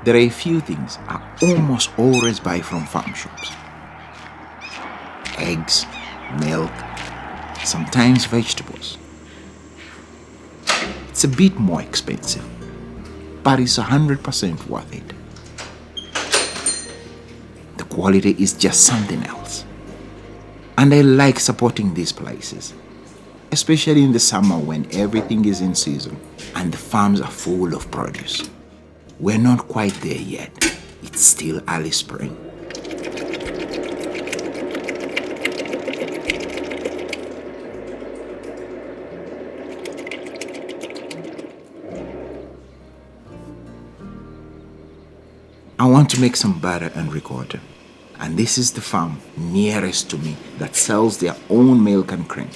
There are a few things I almost always buy from farm shops. Eggs, milk, sometimes vegetables. It's a bit more expensive, but it's 100% worth it. The quality is just something else. And I like supporting these places, especially in the summer when everything is in season and the farms are full of produce. We're not quite there yet. It's still early spring. I want to make some butter and ricotta, and this is the farm nearest to me that sells their own milk and cream.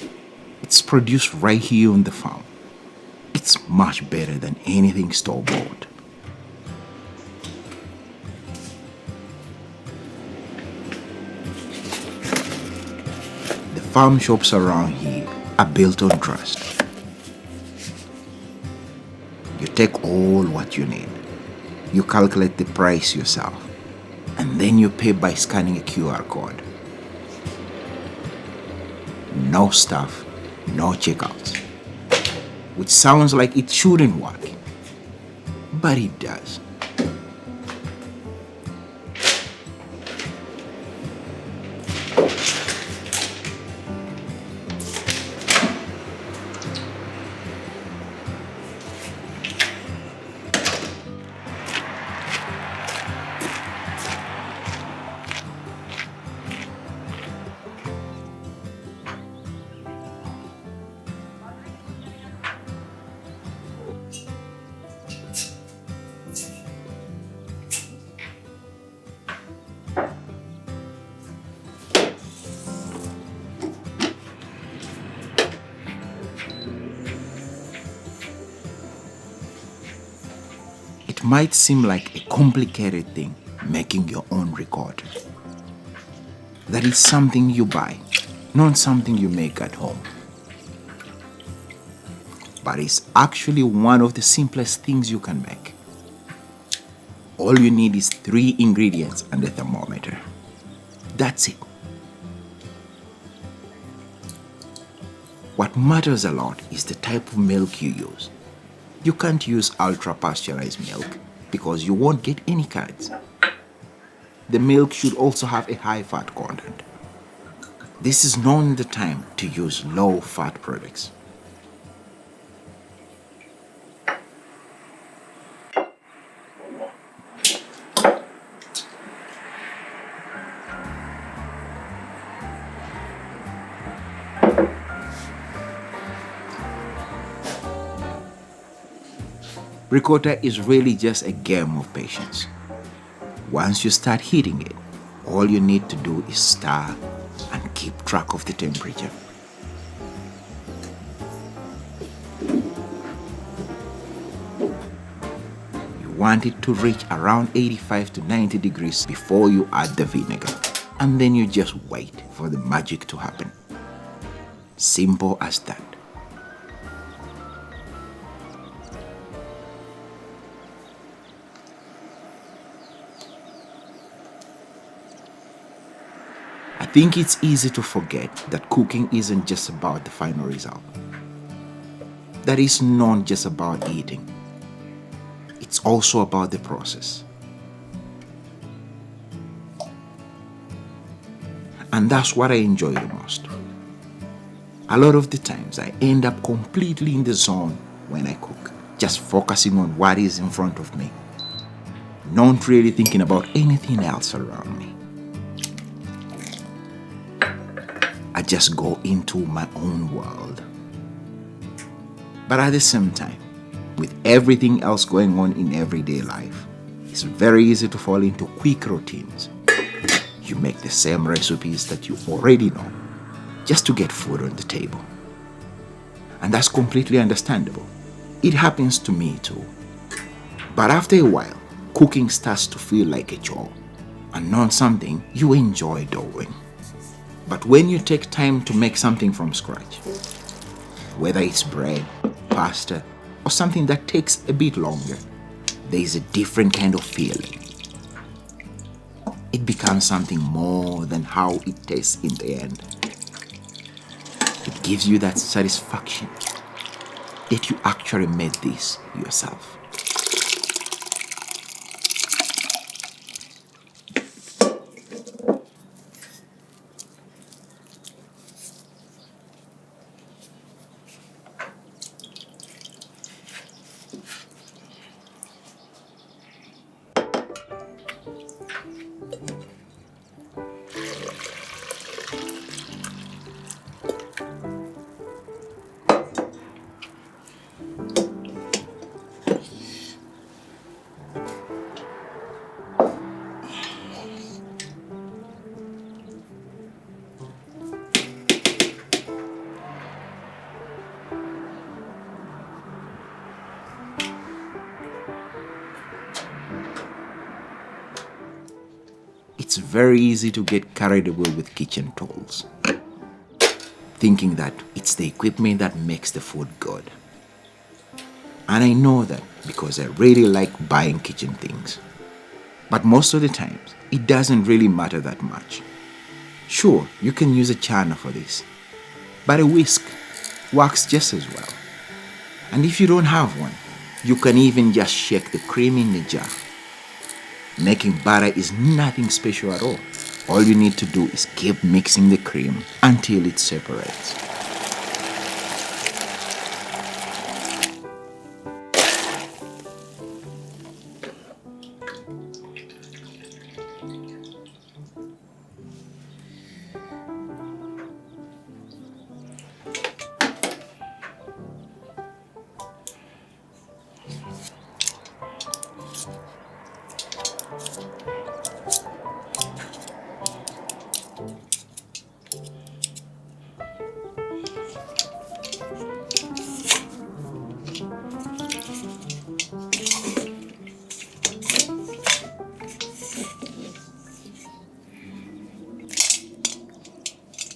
It's produced right here on the farm. It's much better than anything store-bought. The farm shops around here are built on trust. You take all what you need. You calculate the price yourself, and then you pay by scanning a QR code. No stuff, no checkouts. Which sounds like it shouldn't work, but it does. It might seem like a complicated thing making your own ricotta. That is something you buy, not something you make at home. But it's actually one of the simplest things you can make. All you need is 3 ingredients and a thermometer. That's it. What matters a lot is the type of milk you use. You can't use ultra-pasteurized milk because you won't get any curds. The milk should also have a high fat content. This is not the time to use low-fat products. Ricotta is really just a game of patience. Once you start heating it, all you need to do is stir and keep track of the temperature. You want it to reach around 85 to 90 degrees before you add the vinegar, and then you just wait for the magic to happen. Simple as that. I think it's easy to forget that cooking isn't just about the final result. That is not just about eating. It's also about the process. And that's what I enjoy the most. A lot of the times I end up completely in the zone when I cook, just focusing on what is in front of me, not really thinking about anything else around me. I just go into my own world. But at the same time, with everything else going on in everyday life, it's very easy to fall into quick routines. You make the same recipes that you already know, just to get food on the table. And that's completely understandable. It happens to me too. But after a while, cooking starts to feel like a chore and not something you enjoy doing. But when you take time to make something from scratch, whether it's bread, pasta, or something that takes a bit longer, there is a different kind of feeling. It becomes something more than how it tastes in the end. It gives you that satisfaction that you actually made this yourself. It's very easy to get carried away with kitchen tools, thinking that it's the equipment that makes the food good. And I know that because I really like buying kitchen things. But most of the times, it doesn't really matter that much. Sure, you can use a churner for this, but a whisk works just as well. And if you don't have one, you can even just shake the cream in the jar. Making butter is nothing special at all. All you need to do is keep mixing the cream until it separates.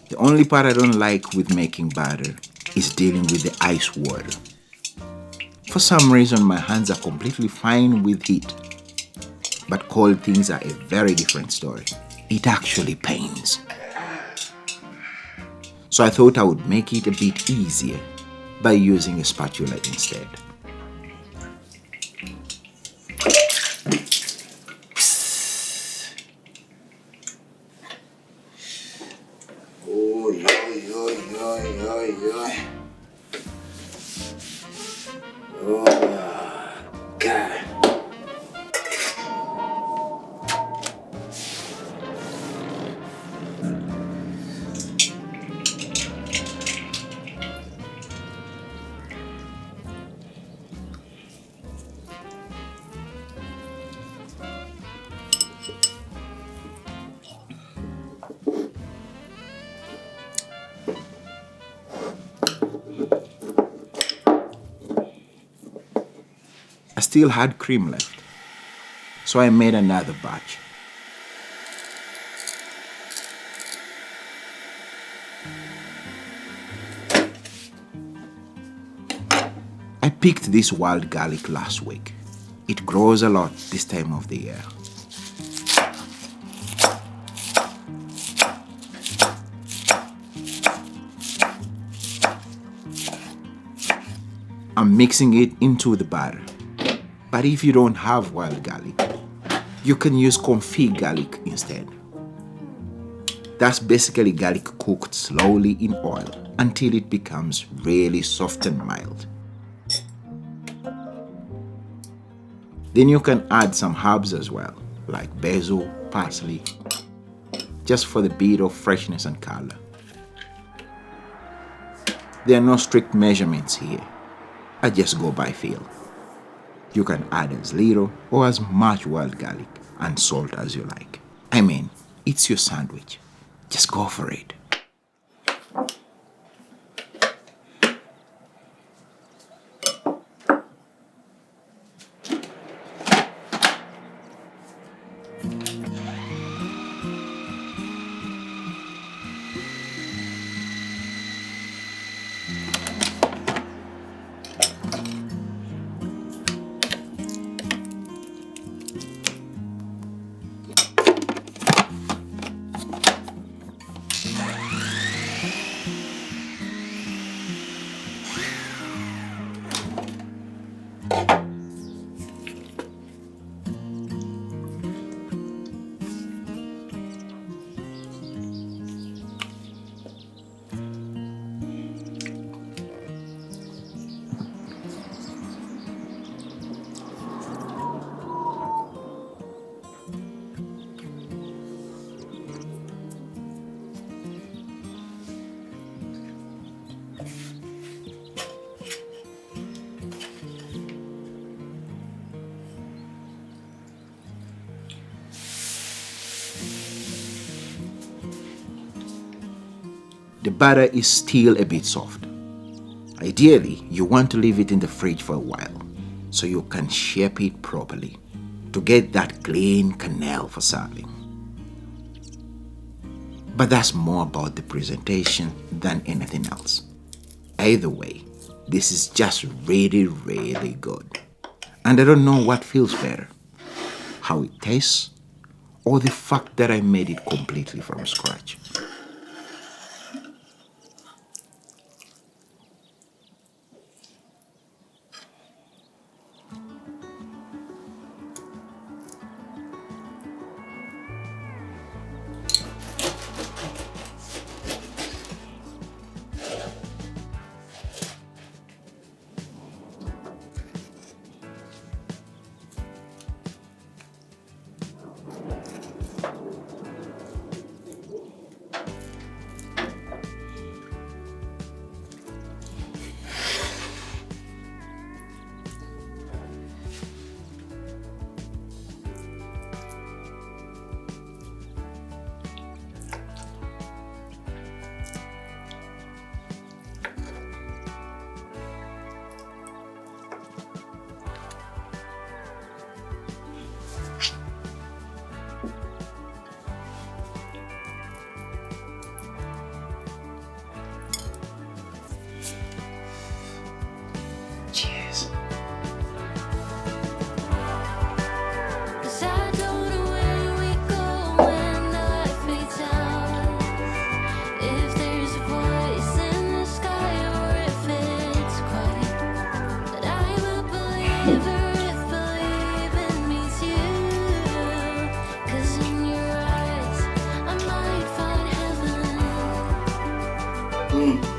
The only part I don't like with making batter is dealing with the ice water. For some reason, my hands are completely fine with heat, but cold things are a very different story. It actually pains. So I thought I would make it a bit easier by using a spatula instead. Oh, God. I still had cream left, so I made another batch. I picked this wild garlic last week. It grows a lot this time of the year. I'm mixing it into the batter. But if you don't have wild garlic, you can use confit garlic instead. That's basically garlic cooked slowly in oil until it becomes really soft and mild. Then you can add some herbs as well, like basil, parsley, just for the bit of freshness and color. There are no strict measurements here. I just go by feel. You can add as little or as much wild garlic and salt as you like. I mean, it's your sandwich. Just go for it. The batter is still a bit soft. Ideally, you want to leave it in the fridge for a while so you can shape it properly to get that clean canal for serving. But that's more about the presentation than anything else. Either way, this is just really, really good. And I don't know what feels better, how it tastes, or the fact that I made it completely from scratch. Cheers. Mm.